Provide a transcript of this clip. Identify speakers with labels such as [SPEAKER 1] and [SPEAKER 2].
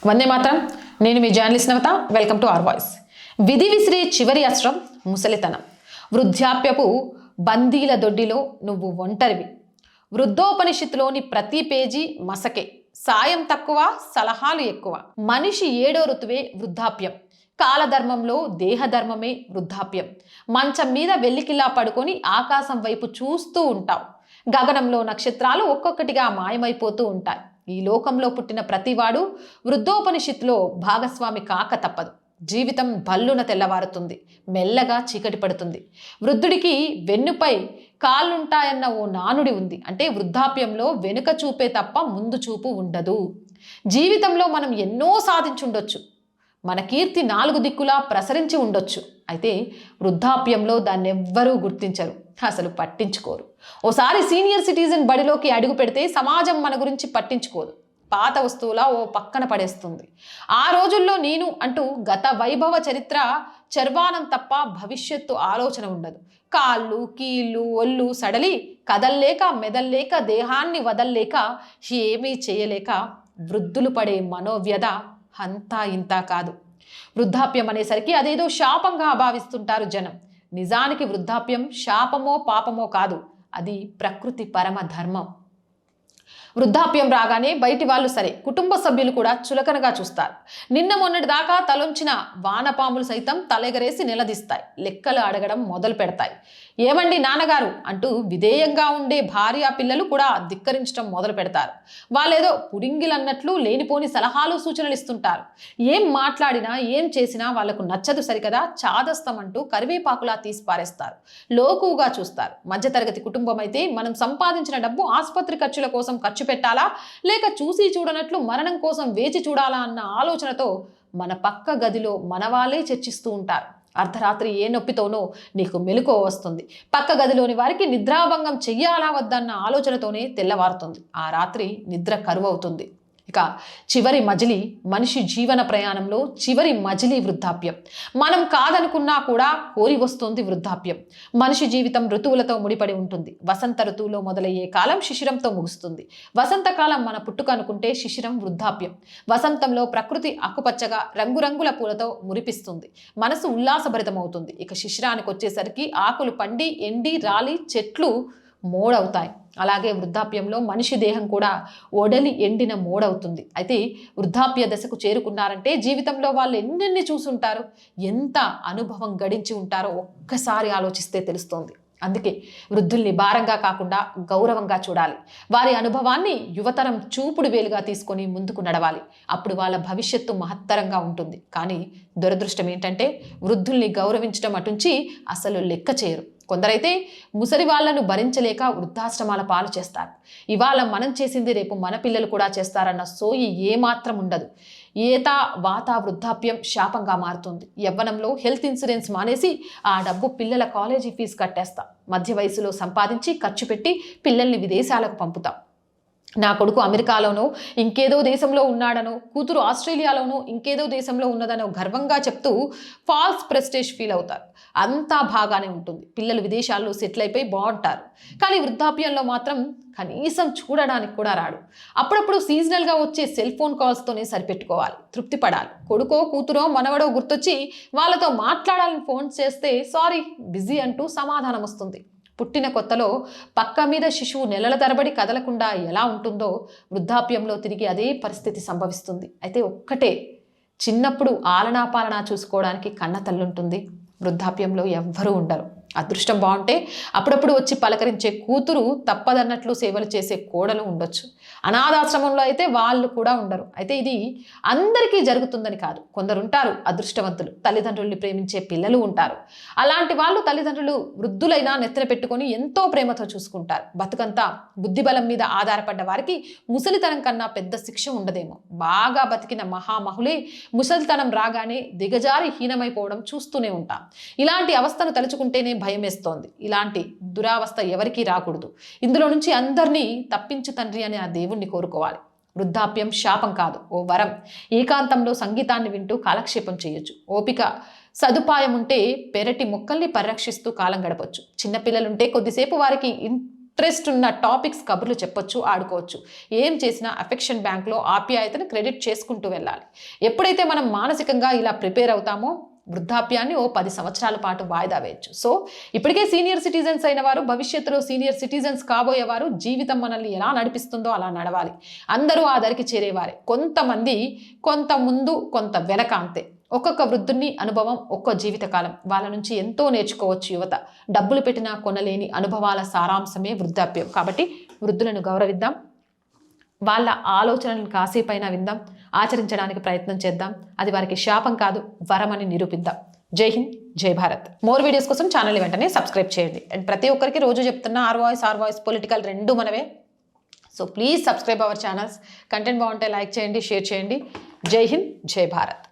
[SPEAKER 1] వందే మాత్రం. నేను మీ journalist Navata. Welcome to our voice. విధి విసిరి చివరి అస్త్రం ముసలితనం. వృద్ధాప్యపు బందీల దొడ్డిలో నువ్వు ఒంటరివి. వృద్ధోపనిషత్తులోని ప్రతి పేజీ మసకే. సాయం తక్కువ, సలహాలు ఎక్కువ. మనిషి 7వ ఋతువే వృద్ధాప్యం. కాలధర్మంలో దేహధర్మమే వృద్ధాప్యం. మంచం మీద వెల్లికిలా పడుకొని ఆకాశం వైపు చూస్తూ ఉంటావు. గగనంలో నక్షత్రాలు ఒక్కొక్కటిగా మాయమైపోతూ ఉంటాయి. ఈ లోకంలో పుట్టిన ప్రతివాడు వృద్ధోపనిషత్తులో భాగస్వామి కాక తప్పదు. జీవితం భల్లున తెల్లవారుతుంది, మెల్లగా చీకటి పడుతుంది. వృద్ధుడికి వెన్నుపై కాళ్ళుంటాయన్న ఓ నానుడి ఉంది. అంటే వృద్ధాప్యంలో వెనుక చూపే తప్ప ముందు చూపు ఉండదు. జీవితంలో మనం ఎన్నో సాధించుండొచ్చు, మన కీర్తి 4 దిక్కులా ప్రసరించి ఉండొచ్చు. అయితే వృద్ధాప్యంలో దాన్ని ఎవ్వరూ గుర్తించరు, అసలు పట్టించుకోరు. ఓసారి సీనియర్ సిటిజన్ బడిలోకి అడుగు పెడితే సమాజం మన గురించి పట్టించుకోదు. పాత వస్తువులా ఓ పక్కన పడేస్తుంది. ఆ రోజుల్లో నేను అంటూ గత వైభవ చరిత్ర చర్వానం తప్ప భవిష్యత్తు ఆలోచన ఉండదు. కాళ్ళు కీళ్ళు ఒళ్ళు సడలి కదల్లేక మెదల్లేక దేహాన్ని వదల్లేక ఏమీ చేయలేక వృద్ధులు పడే మనోవ్యధ అంతా ఇంతా కాదు. వృద్ధాప్యం అనేసరికి అదేదో శాపంగా భావిస్తుంటారు జనం. నిజానికి వృద్ధాప్యం శాపమో పాపమో కాదు, అది ప్రకృతి పరమ ధర్మం. వృద్ధాప్యం రాగానే బయటి వాళ్ళు సరే, కుటుంబ సభ్యులు కూడా చులకనగా చూస్తారు. నిన్న మొన్నటి దాకా తలొంచిన వానపాములు సైతం తలెగరేసి నిలదీస్తాయి, లెక్కలు అడగడం మొదలు పెడతాయి. ఏమండి నాన్నగారు అంటూ విధేయంగా ఉండే భార్య పిల్లలు కూడా ధిక్కరించడం మొదలు పెడతారు. వాళ్ళేదో పుడింగిలన్నట్లు లేనిపోని సలహాలు సూచనలు ఇస్తుంటారు. ఏం మాట్లాడినా ఏం చేసినా వాళ్లకు నచ్చదు సరికదా, చాదస్తం అంటూ కరివేపాకులా తీసి పారేస్తారు, లోకుగా చూస్తారు. మధ్యతరగతి కుటుంబం అయితే మనం సంపాదించిన డబ్బు ఆసుపత్రి ఖర్చుల కోసం ఖర్చు పెట్టాలా, లేక చూసి చూడనట్లు మరణం కోసం వేచి చూడాలా అన్న ఆలోచనతో మన పక్క గదిలో మన వాళ్ళే చర్చిస్తూ ఉంటారు. అర్ధరాత్రి ఏ నొప్పితోనో నీకు మెలకువ వస్తుంది. పక్క గదిలోని వారికి నిద్రాభంగం చెయ్యాలా వద్దన్న ఆలోచనతోనే తెల్లవారుతుంది. ఆ రాత్రి నిద్ర కరువవుతుంది. ఇక చివరి మజిలీ, మనిషి జీవన ప్రయాణంలో చివరి మజిలీ వృద్ధాప్యం. మనం కాదనుకున్నా కూడా కోరి వస్తుంది వృద్ధాప్యం. మనిషి జీవితం ఋతువులతో ముడిపడి ఉంటుంది. వసంత ఋతువులో మొదలయ్యే కాలం శిశిరంతో ముగుస్తుంది. వసంతకాలం మన పుట్టుక అనుకుంటే శిశిరం వృద్ధాప్యం. వసంతంలో ప్రకృతి ఆకుపచ్చగా రంగురంగుల పూలతో మురిపిస్తుంది, మనసు ఉల్లాసభరితమవుతుంది. ఇక శిశిరానికి వచ్చేసరికి ఆకులు పండి ఎండి రాలి చెట్లు మోడవుతాయి. అలాగే వృద్ధాప్యంలో మనిషి దేహం కూడా ఒడలి ఎండిన మోడవుతుంది. అయితే వృద్ధాప్య దశకు చేరుకున్నారంటే జీవితంలో వాళ్ళు ఎన్నెన్ని చూసుంటారు, ఎంత అనుభవం గడించి ఉంటారో ఒక్కసారి ఆలోచిస్తే తెలుస్తోంది. అందుకే వృద్ధుల్ని భారంగా కాకుండా గౌరవంగా చూడాలి. వారి అనుభవాన్ని యువతరం చూపుడు వేలుగా తీసుకొని ముందుకు నడవాలి. అప్పుడు వాళ్ళ భవిష్యత్తు మహత్తరంగా ఉంటుంది. కానీ దురదృష్టం ఏంటంటే వృద్ధుల్ని గౌరవించడం అటుంచి అసలు లెక్క చేయరు. కొందరైతే ముసలి వాళ్లను భరించలేక వృద్ధాశ్రమాల పాలు చేస్తారు. ఇవాళ మనం చేసింది రేపు మన పిల్లలు కూడా చేస్తారన్న సోయి ఏమాత్రం ఉండదు. ఏతా వాత వృద్ధాప్యం శాపంగా మారుతుంది. యవ్వనంలో హెల్త్ ఇన్సూరెన్స్ మానేసి ఆ డబ్బు పిల్లల కాలేజీ ఫీజు కట్టేస్తాం. మధ్య వయసులో సంపాదించి ఖర్చు పెట్టి పిల్లల్ని విదేశాలకు పంపుతాం. నా కొడుకు అమెరికాలోనో ఇంకేదో దేశంలో ఉన్నాడనో, కూతురు ఆస్ట్రేలియాలోనో ఇంకేదో దేశంలో ఉన్నదనో గర్వంగా చెప్తూ ఫాల్స్ ప్రెస్టేజ్ ఫీల్ అవుతారు. అంతా బాగానే ఉంటుంది, పిల్లలు విదేశాల్లో సెటిల్ అయిపోయి బాగుంటారు. కానీ వృద్ధాప్యంలో మాత్రం కనీసం చూడడానికి కూడా రాడు. అప్పుడప్పుడు సీజనల్గా వచ్చే సెల్ ఫోన్ కాల్స్తోనే సరిపెట్టుకోవాలి, తృప్తి పడాలి. కొడుకో కూతురో మనవడో గుర్తొచ్చి వాళ్ళతో మాట్లాడాలని ఫోన్ చేస్తే సారీ బిజీ అంటూ సమాధానం వస్తుంది. పుట్టిన కొత్తలో పక్క మీద శిశువు నెలల తరబడి కదలకుండా ఎలా ఉంటుందో వృద్ధాప్యంలో తిరిగి అదే పరిస్థితి సంభవిస్తుంది. అయితే ఒక్కటే, చిన్నప్పుడు ఆలనాపాలనా చూసుకోవడానికి కన్న తల్లుంటుంది, వృద్ధాప్యంలో ఎవ్వరూ ఉండరు. అదృష్టం బాగుంటే అప్పుడప్పుడు వచ్చి పలకరించే కూతురు, తప్పదన్నట్లు సేవలు చేసే కోడలు ఉండొచ్చు. అనాథాశ్రమంలో అయితే వాళ్ళు కూడా ఉండరు. అయితే ఇది అందరికీ జరుగుతుందని కాదు, కొందరుంటారు అదృష్టవంతులు, తల్లిదండ్రుల్ని ప్రేమించే పిల్లలు ఉంటారు. అలాంటి వాళ్ళు తల్లిదండ్రులు వృద్ధులైనా నెత్తిన పెట్టుకొని ఎంతో ప్రేమతో చూసుకుంటారు. బతుకంతా బుద్ధిబలం మీద ఆధారపడ్డ వారికి ముసలితనం కన్నా పెద్ద శిక్ష ఉండదేమో. బాగా బతికిన మహామహులే ముసలితనం రాగానే దిగజారి హీనమైపోవడం చూస్తూనే ఉంటాం. ఇలాంటి అవస్థను తలుచుకుంటేనే భయమేస్తోంది. ఇలాంటి దురావస్థ ఎవరికీ రాకూడదు. ఇందులో నుంచి అందరినీ తప్పించు తండ్రి అని ఆ దేవుణ్ణి కోరుకోవాలి. వృద్ధాప్యం శాపం కాదు, ఓ వరం. ఏకాంతంలో సంగీతాన్ని వింటూ కాలక్షేపం చేయొచ్చు. ఓపిక సదుపాయం ఉంటే పెరటి మొక్కల్ని పరిరక్షిస్తూ కాలం గడపొచ్చు. చిన్నపిల్లలుంటే కొద్దిసేపు వారికి ఇంట్రెస్ట్ ఉన్న టాపిక్స్ కబుర్లు చెప్పొచ్చు, ఆడుకోవచ్చు. ఏం చేసినా అఫెక్షన్ బ్యాంక్లో ఆప్యాయతను క్రెడిట్ చేసుకుంటూ వెళ్ళాలి. ఎప్పుడైతే మనం మానసికంగా ఇలా ప్రిపేర్ అవుతామో వృద్ధాప్యాన్ని 10 సంవత్సరాల పాటు వాయిదా వేయచ్చు. సో ఇప్పటికే సీనియర్ సిటిజన్స్ అయిన వారు భవిష్యత్తులో సీనియర్ సిటిజన్స్ కాబోయేవారు జీవితం మనల్ని ఎలా నడిపిస్తుందో అలా నడవాలి. అందరూ ఆ దరికి చేరేవారే. కొంతమంది కొంత ముందు కొంత వెనక అంతే. ఒక్కొక్క వృద్ధుని అనుభవం ఒక్కో జీవితకాలం. వాళ్ళ నుంచి ఎంతో నేర్చుకోవచ్చు యువత. డబ్బులు పెట్టినా కొనలేని అనుభవాల సారాంశమే వృద్ధాప్యం. కాబట్టి వృద్ధులను గౌరవిద్దాం, వాళ్ళ ఆలోచనలను కాసేపైనా విందాం, ఆచరించడానికి ప్రయత్నం చేద్దాం. అది వారికి శాపం కాదు, వరమని నిరూపిద్దాం. జై హింద్, జై భారత్. మోర్ వీడియోస్ కోసం ఛానల్ వెంటనే సబ్స్క్రైబ్ చేయండి. అండ్ ప్రతి ఒక్కరికి రోజు చెప్తున్న ఆర్ వాయిస్ పొలిటికల్ రెండు మనవే. So please subscribe our channels. Content బాగుంటే లైక్ చేయండి, షేర్ చేయండి. జై హింద్, జై భారత్.